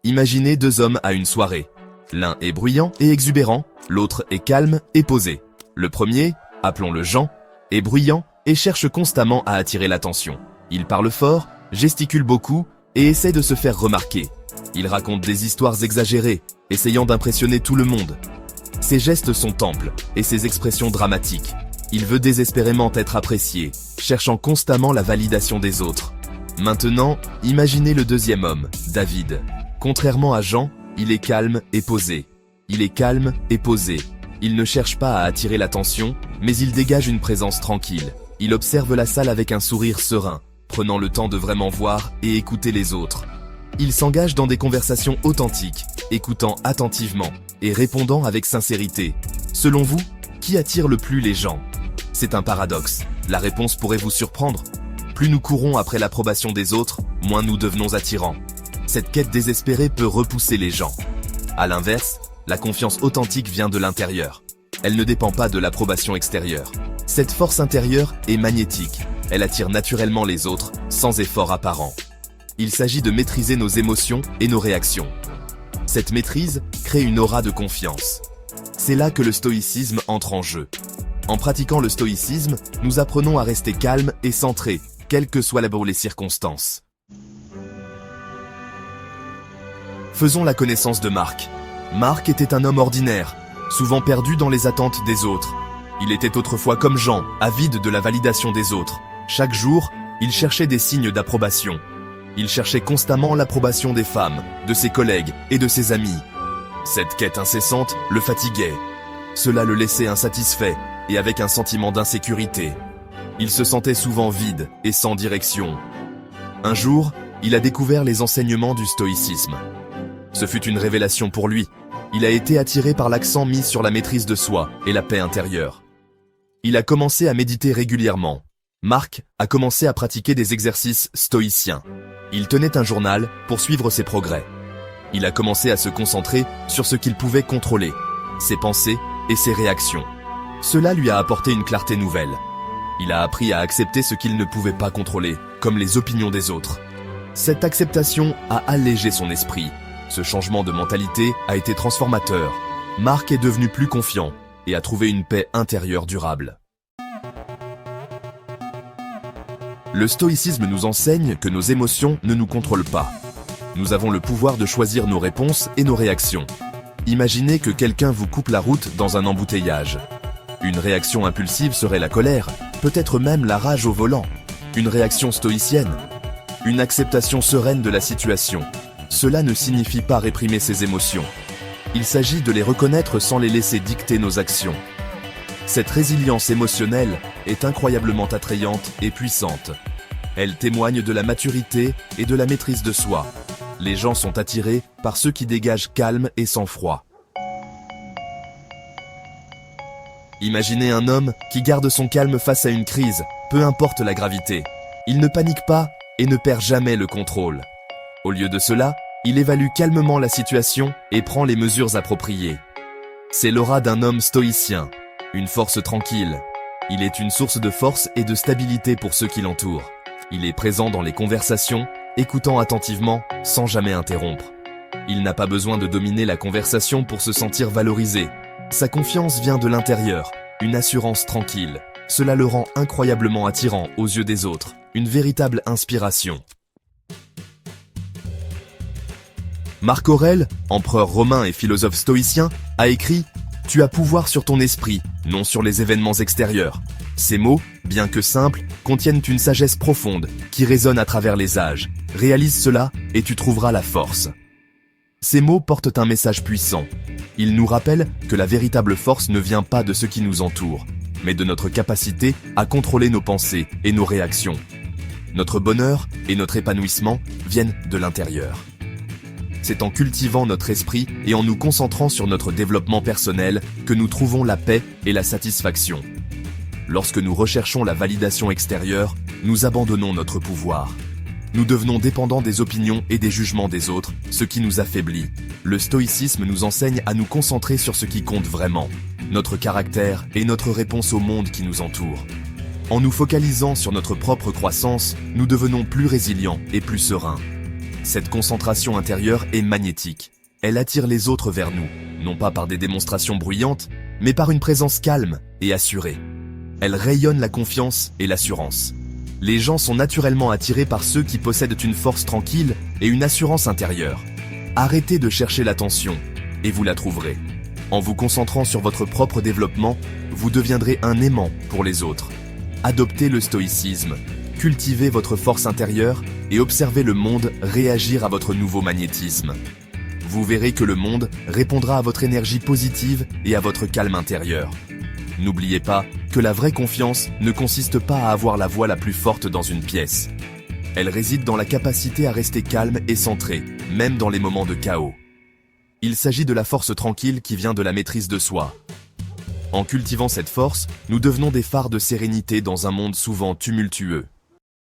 Imaginez deux hommes à une soirée. L'un est bruyant et exubérant, l'autre est calme et posé. Le premier, appelons-le Jean, est bruyant et cherche constamment à attirer l'attention. Il parle fort, gesticule beaucoup et essaie de se faire remarquer. Il raconte des histoires exagérées, essayant d'impressionner tout le monde. Ses gestes sont amples et ses expressions dramatiques. Il veut désespérément être apprécié, cherchant constamment la validation des autres. Maintenant, imaginez le deuxième homme, David. Contrairement à Jean, il est calme et posé. Il est calme et posé. Il ne cherche pas à attirer l'attention, mais il dégage une présence tranquille. Il observe la salle avec un sourire serein, prenant le temps de vraiment voir et écouter les autres. Il s'engage dans des conversations authentiques, écoutant attentivement et répondant avec sincérité. Selon vous, qui attire le plus les gens? C'est un paradoxe. La réponse pourrait vous surprendre. Plus nous courons après l'approbation des autres, moins nous devenons attirants. Cette quête désespérée peut repousser les gens. À l'inverse, la confiance authentique vient de l'intérieur. Elle ne dépend pas de l'approbation extérieure. Cette force intérieure est magnétique. Elle attire naturellement les autres, sans effort apparent. Il s'agit de maîtriser nos émotions et nos réactions. Cette maîtrise crée une aura de confiance. C'est là que le stoïcisme entre en jeu. En pratiquant le stoïcisme, nous apprenons à rester calmes et centrés, quelles que soient les circonstances. Faisons la connaissance de Marc. Marc était un homme ordinaire, souvent perdu dans les attentes des autres. Il était autrefois comme Jean, avide de la validation des autres. Chaque jour, il cherchait des signes d'approbation. Il cherchait constamment l'approbation des femmes, de ses collègues et de ses amis. Cette quête incessante le fatiguait. Cela le laissait insatisfait et avec un sentiment d'insécurité. Il se sentait souvent vide et sans direction. Un jour, il a découvert les enseignements du stoïcisme. Ce fut une révélation pour lui. Il a été attiré par l'accent mis sur la maîtrise de soi et la paix intérieure. Il a commencé à méditer régulièrement. Marc a commencé à pratiquer des exercices stoïciens. Il tenait un journal pour suivre ses progrès. Il a commencé à se concentrer sur ce qu'il pouvait contrôler, ses pensées et ses réactions. Cela lui a apporté une clarté nouvelle. Il a appris à accepter ce qu'il ne pouvait pas contrôler, comme les opinions des autres. Cette acceptation a allégé son esprit. Ce changement de mentalité a été transformateur. Marc est devenu plus confiant et a trouvé une paix intérieure durable. Le stoïcisme nous enseigne que nos émotions ne nous contrôlent pas. Nous avons le pouvoir de choisir nos réponses et nos réactions. Imaginez que quelqu'un vous coupe la route dans un embouteillage. Une réaction impulsive serait la colère, peut-être même la rage au volant. Une réaction stoïcienne, une acceptation sereine de la situation. Cela ne signifie pas réprimer ses émotions. Il s'agit de les reconnaître sans les laisser dicter nos actions. Cette résilience émotionnelle est incroyablement attrayante et puissante. Elle témoigne de la maturité et de la maîtrise de soi. Les gens sont attirés par ceux qui dégagent calme et sang-froid. Imaginez un homme qui garde son calme face à une crise, peu importe la gravité. Il ne panique pas et ne perd jamais le contrôle. Au lieu de cela, il évalue calmement la situation et prend les mesures appropriées. C'est l'aura d'un homme stoïcien, une force tranquille. Il est une source de force et de stabilité pour ceux qui l'entourent. Il est présent dans les conversations, écoutant attentivement, sans jamais interrompre. Il n'a pas besoin de dominer la conversation pour se sentir valorisé. Sa confiance vient de l'intérieur, une assurance tranquille. Cela le rend incroyablement attirant aux yeux des autres, une véritable inspiration. Marc Aurèle, empereur romain et philosophe stoïcien, a écrit « Tu as pouvoir sur ton esprit, non sur les événements extérieurs ». Ces mots, bien que simples, contiennent une sagesse profonde qui résonne à travers les âges. Réalise cela et tu trouveras la force. Ces mots portent un message puissant. Ils nous rappellent que la véritable force ne vient pas de ce qui nous entoure, mais de notre capacité à contrôler nos pensées et nos réactions. Notre bonheur et notre épanouissement viennent de l'intérieur. C'est en cultivant notre esprit et en nous concentrant sur notre développement personnel que nous trouvons la paix et la satisfaction. Lorsque nous recherchons la validation extérieure, nous abandonnons notre pouvoir. Nous devenons dépendants des opinions et des jugements des autres, ce qui nous affaiblit. Le stoïcisme nous enseigne à nous concentrer sur ce qui compte vraiment, notre caractère et notre réponse au monde qui nous entoure. En nous focalisant sur notre propre croissance, nous devenons plus résilients et plus sereins. Cette concentration intérieure est magnétique. Elle attire les autres vers nous, non pas par des démonstrations bruyantes, mais par une présence calme et assurée. Elle rayonne la confiance et l'assurance. Les gens sont naturellement attirés par ceux qui possèdent une force tranquille et une assurance intérieure. Arrêtez de chercher l'attention, et vous la trouverez. En vous concentrant sur votre propre développement, vous deviendrez un aimant pour les autres. Adoptez le stoïcisme, cultivez votre force intérieure et observez le monde réagir à votre nouveau magnétisme. Vous verrez que le monde répondra à votre énergie positive et à votre calme intérieur. N'oubliez pas que la vraie confiance ne consiste pas à avoir la voix la plus forte dans une pièce. Elle réside dans la capacité à rester calme et centré, même dans les moments de chaos. Il s'agit de la force tranquille qui vient de la maîtrise de soi. En cultivant cette force, nous devenons des phares de sérénité dans un monde souvent tumultueux.